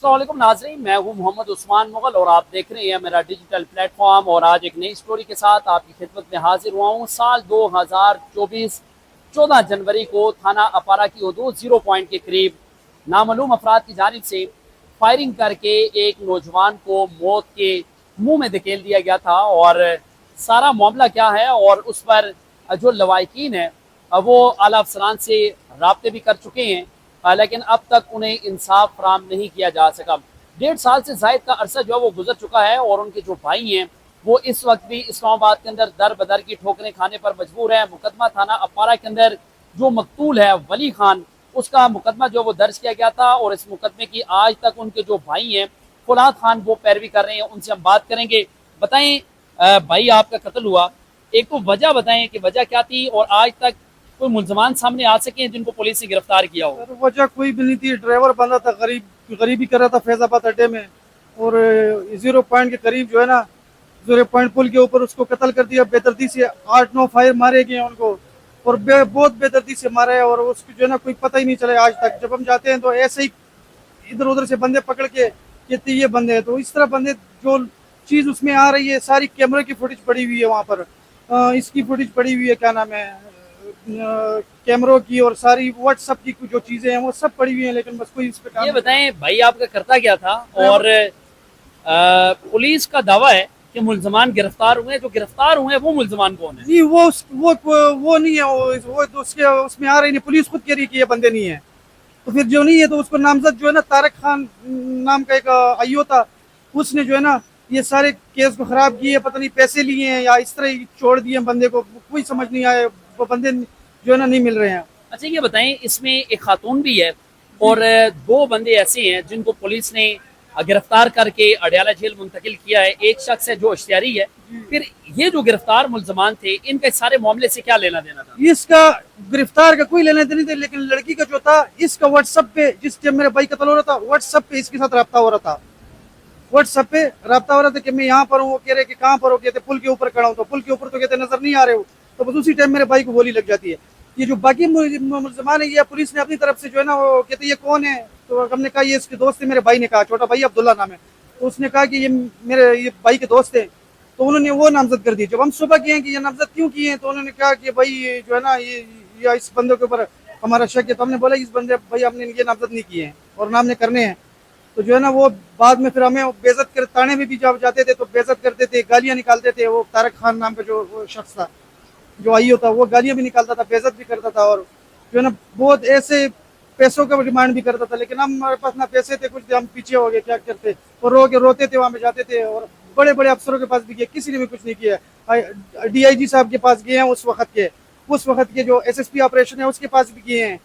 अस्सलाम वालेकुम नाज़रीन, मैं हूं मोहम्मद उस्मान मुगल और आप देख रहे हैं मेरा डिजिटल प्लेटफॉर्म। और आज एक नई स्टोरी के साथ आपकी खिदमत में हाजिर हुआ हूं। साल 2024 14 जनवरी को थाना अपारा की हदूद 0 पॉइंट के करीब नामालूम अफराद की जानिब से फायरिंग करके एक नौजवान को मौत के मुंह में धकेल दिया गया था। और सारा मामला क्या है और उस पर जो लवाहिकीन है वो आला अफसरान से राब्ते भी कर चुके हैं, लेकिन अब तक उन्हें इंसाफ फराहम नहीं किया जा सका। 1.5 साल से जायद का अरसा जो है वो गुजर चुका है और उनके जो भाई हैं वो इस वक्त भी इस्लामाबाद के अंदर दर बदर की ठोकरें खाने पर मजबूर है। मुकदमा थाना अपारा के अंदर जो मकतूल है वली खान, उसका मुकदमा जो वो दर्ज किया गया था और इस मुकदमे की आज तक उनके जो भाई हैं फौलाद खान वो पैरवी कर रहे हैं। उनसे हम बात करेंगे। बताएं भाई, आपका कत्ल हुआ, एक तो वजह बताएं कि वजह क्या थी और आज तक कोई मुलजमान सामने आ सके हैं जिनको पुलिस ने गिरफ्तार किया हो। सर वजह कोई भी नहीं थी। ड्राइवर बंदा था, गरीबी कर रहा था फैजाबाद अड्डे में, और 0 पॉइंट के करीब जो है ना, 0 पॉइंट पुल के ऊपर उसको कत्ल कर दिया बेदर्दी से। 8-9 फायर मारे गए उनको और बहुत बेदर्दी से मारा है, और उसको जो है ना कोई पता ही नहीं चला आज तक। जब हम जाते हैं तो ऐसे ही इधर उधर से बंदे पकड़ के कहते ये बंदे हैं, तो इस तरह बंदे जो चीज उसमें आ रही है सारी कैमरे की फुटेज पड़ी हुई है वहाँ पर। इसकी फुटेज पड़ी हुई है, क्या नाम है, कैमरों की, और सारी व्हाट्सएप की जो चीजें हैं वो सब पड़ी हुई हैं, लेकिन बस कोई इस पे काम ये नहीं। बताएं भाई, आपका करता क्या था? और पुलिस का दावा है कि मुलजमान गिरफ्तार हुए, जो गिरफ्तार हुए वो मुलजमान कौन है? नहीं, वो नहीं है, वो तो उसके उसमें आ रही नहीं। पुलिस खुद कह रही है कि ये बंदे नहीं है, तो फिर जो नहीं है तो उसको नामजद जो है ना तारक खान नाम का एक आईओ था, उसने जो है ना ये सारे केस को खराब किए। पता नहीं पैसे लिए हैं या इस तरह ही छोड़ दिए बंदे को, कोई समझ नहीं आया। वो बंदे जो है ना नहीं मिल रहे हैं। अच्छा ये बताएं, इसमें एक खातून भी है और 2 बंदे ऐसे हैं जिनको पुलिस ने गिरफ्तार करके अडयाला जेल मुंतकिल किया है। एक शख्स है जो इश्तियारी है। फिर ये जो गिरफ्तार मुलजमान थे, इनका इस सारे मामले से क्या लेना देना था? इसका गिरफ्तार का कोई लेना देना नहीं था, लेकिन लड़की का जो था इसका व्हाट्सएप पे, जिस टाइम मेरे भाई कत्ल हो रहा था व्हाट्सएप पे इसके साथ रब्ता हो रहा था। व्हाट्सएप पे रब्ता हो रहा था कि मैं यहाँ पर हूँ। वो कह रहे कि कहाँ पर हो, कहते पुल के ऊपर खड़ा हूँ, तो पुल के ऊपर तो कहते नजर नहीं आ रहे हो। तो बस उसी टाइम मेरे भाई को गोली लग जाती है। ये जो बाकी मुलजमान है, ये पुलिस ने अपनी तरफ से जो है ना वो कहते ये कौन है, तो हमने कहा ये इसके दोस्त है। मेरे भाई ने कहा, छोटा भाई अब्दुल्ला नाम है, तो उसने कहा कि ये मेरे ये भाई के दोस्त है, तो उन्होंने वो नामजद कर दी। जब हम सुबह किए कि ये नामजद क्यों किए हैं, तो उन्होंने कहा कि भाई ये जो है ना ये इस बंदे के ऊपर हमारा शक है। तो हमने बोला इस बंदे भाई हमने ये नामजद नहीं किए हैं और नाम ने करने हैं। तो जो है ना वो बाद में फिर हमें बेइज्जत कर, थाने में भी जब जाते थे तो बेइज्जत करते थे, गालियां निकालते थे। वो तारक खान नाम का जो वो शख्स था, जो आईओ था, वो गालियां भी निकालता था, बेइज्जत भी करता था, और जो है ना बहुत ऐसे पैसों का डिमांड भी करता था। लेकिन हमारे पास ना पैसे थे कुछ थे, हम पीछे हो गए, क्या करते। और रोते थे, वहां पे जाते थे, और बड़े बड़े अफसरों के पास भी गए, किसी ने भी कुछ नहीं किया। डीआईजी साहब के पास गए हैं उस वक्त के जो एसएसपी ऑपरेशन है उसके पास भी गए हैं,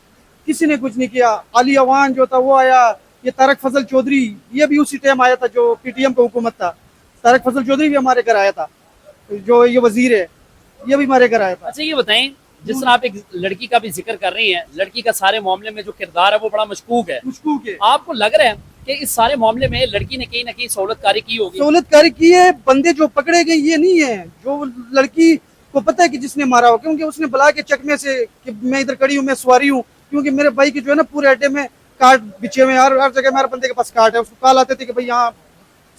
किसी ने कुछ नहीं किया। अली अवान जो था वो आया, ये तारक फजल चौधरी ये भी उसी टाइम आया था जो पीटीएम का हुकूमत था। तारक फजल चौधरी भी हमारे घर आया था, जो ये वजीर है, ये भी हमारे घर आया था। अच्छा ये बताएं, जिस तरह आप एक लड़की का भी जिक्र कर रही हैं, लड़की का सारे मामले में जो किरदार है वो बड़ा मशकूक है। मुश्कूक है। आपको लग रहा है कि इस सारे मामले में लड़की ने कहीं ना कहीं सहूलतकारी की होगी? सहूलतकारी की है। बंदे जो पकड़े गए ये नहीं है जो लड़की को पता है कि जिसने मारा हो, क्योंकि उसने बुला के चकमे से कि मैं इधर खड़ी हूँ, मैं सवारी हूँ। क्योंकि मेरे भाई की जो है ना पूरे अड्डे में कार्ड बिछे हुए, हर जगह मेरे बंदे के पास कार्ड है। उसको कॉल आते थे कि भाई यहाँ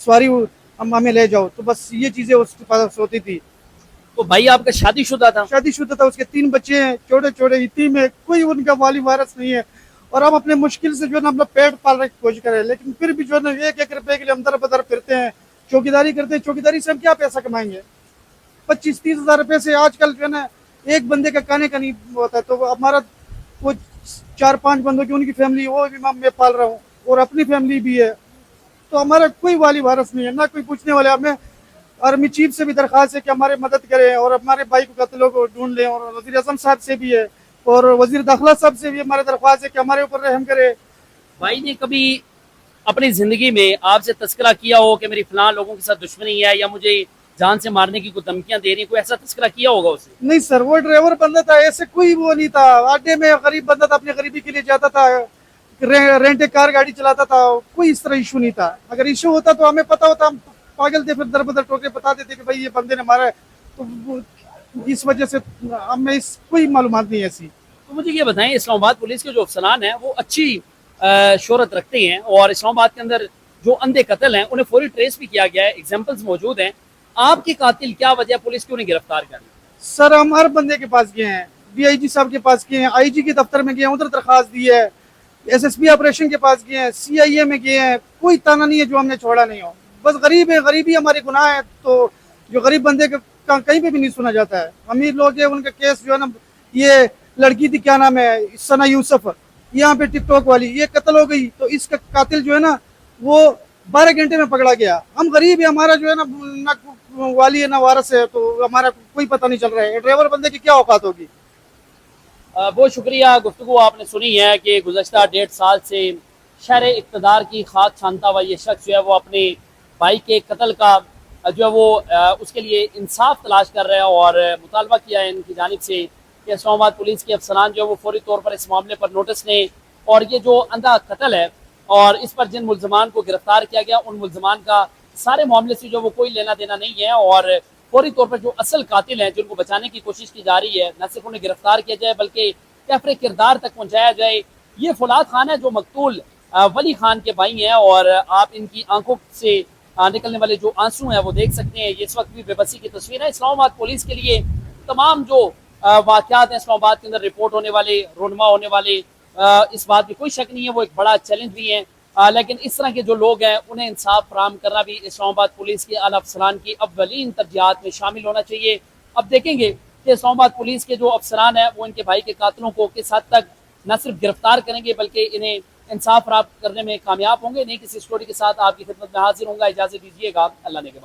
सवारी हूँ, हमें ले जाओ। तो बस ये चीजें उसके पास होती थी। तो भाई आपका शादीशुदा था? शादीशुदा था, उसके 3 बच्चे हैं, छोटे छोटे, इतनी में कोई उनका वाली वारस नहीं है। और हम अपने मुश्किल से जो है ना अपना पेट पालने की कोशिश करें, लेकिन फिर भी जो है ना 1-1 रुपए के लिए अंदर बदर फिरते हैं, चौकीदारी करते हैं। चौकीदारी से हम क्या पैसा कमाएंगे? 25-30 हजार रुपए से आजकल जो है ना एक बंदे का खाने का नहीं होता। तो हमारा वो 4-5 बंदों की उनकी फैमिली, वो भी मैं पाल रहा हूँ, और अपनी फैमिली भी है। तो हमारा कोई वाली वारस नहीं है, ना कोई पूछने वाले। हमें आर्मी चीफ से भी दरख्वास्त है कि हमारे मदद करें और हमारे भाई को कत्लों को ढूंढ लें, और वजीर आजम साहब से भी है, और वजीर दाखिला साहब से भी हमारे दरख्वास्त है कि हमारे ऊपर रहम करे। भाई ने कभी अपनी जिंदगी में आपसे तस्करा किया हो कि मेरी फलां लोगों के साथ दुश्मनी है या मुझे जान से मारने की कोई धमकियां दे रही, कोई ऐसा तस्करा किया होगा उसे? नहीं सर, वो ड्राइवर बंदा था, ऐसे कोई वो नहीं था। अड्डे में गरीब बंदा था, अपनी गरीबी के लिए जाता था, रेंट कार गाड़ी चलाता था, कोई इस तरह इशू नहीं था। अगर इशू होता तो हमें पता होता, हम पागल थे, फिर दर बदर टोके बता देते कि भाई ये बंदे ने मारा है। तो इस वजह से हमें इस कोई मालूमात नहीं ऐसी। तो मुझे ये बताएं, इस्लामाबाद पुलिस के जो अफसरान हैं वो अच्छी شہرت رکھتے ہیں اور اسلام آباد کے اندر جو اندھے قتل ہیں انہیں فوری ٹریس بھی کیا گیا ہے، ایگزامپلز موجود ہیں. آپ کے قاتل کیا وجہ پولیس کیوں نہیں گرفتار کر رہی؟ سر ہم ہر بندے کے پاس گئے ہیں، ڈی آئی جی صاحب کے پاس گئے ہیں، آئی جی کے دفتر میں گئے ہیں، ادھر درخواست دی ہے، ایس ایس پی آپریشن کے پاس گئے ہیں، سی آئی اے میں گئے ہیں، کوئی تانا نہیں ہے جو ہم نے چھوڑا نہیں ہو. بس غریب ہے، غریبی ہمارے گناہ ہے، تو جو غریب بندے کا کہیں پہ بھی نہیں سنا جاتا ہے. امیر لوگ ہیں ان کا کیس جو ہے نا، یہ لڑکی تھی کیا نام ہے ثنا یوسف، یہاں پہ ٹک ٹاک والی، یہ قتل ہو گئی تو اس کا قاتل جو ہے نا وہ 12 گھنٹے میں پکڑا گیا. ہم غریب ہے، ہمارا جو ہے نا نہ والی ہے نہ وارث ہے، تو ہمارا کوئی پتہ نہیں چل رہا ہے ڈرائیور بندے کی کیا اوقات ہوگی. بہت شکریہ. گفتگو آپ نے سنی ہے کہ گزشتہ 1.5 سال سے شہر اقتدار کی خاک چھانتا ہوا یہ شخص جو ہے وہ اپنے بھائی کے قتل کا جو ہے وہ اس کے لیے انصاف تلاش کر رہا ہے اور مطالبہ کیا ہے ان کی جانب سے کہ اسلام آباد پولیس کے افسران جو ہے وہ فوری طور پر اس معاملے پر نوٹس لیں اور یہ جو اندھا قتل ہے اور اس پر جن ملزمان کو گرفتار کیا گیا ان ملزمان کا سارے معاملے سے جو وہ کوئی لینا دینا نہیں ہے اور فوری طور پر جو اصل قاتل ہیں جن کو بچانے کی کوشش کی جا رہی ہے نہ صرف انہیں گرفتار کیا جائے بلکہ کیفر کردار تک پہنچایا جائے. یہ فولاد خان ہے جو مقتول ولی خان کے بھائی ہیں اور آپ ان کی آنکھوں سے نکلنے والے جو آنسو ہیں وہ دیکھ سکتے ہیں. یہ اس وقت بھی بے بسی کی تصویر ہے. اسلام آباد پولیس کے لیے تمام جو واقعات ہیں اسلام آباد کے اندر رپورٹ ہونے والے رونما ہونے والے اس بات میں کوئی شک نہیں ہے وہ ایک بڑا چیلنج بھی ہے. لیکن اس طرح کے جو لوگ ہیں انہیں انصاف فراہم کرنا بھی اسلام آباد پولیس کے اعلیٰ افسران کی اولین ترجیحات میں شامل ہونا چاہیے. اب دیکھیں گے کہ اسلام آباد پولیس کے جو افسران ہیں وہ ان کے بھائی کے قاتلوں کو کس حد تک نہ صرف گرفتار کریں گے بلکہ انہیں انصاف فراہم کرنے میں کامیاب ہوں گے. نہیں کسی اسٹوری کے ساتھ آپ کی خدمت میں حاضر ہوں گا. اجازت دیجیے گا. اللہ نے کے بعد.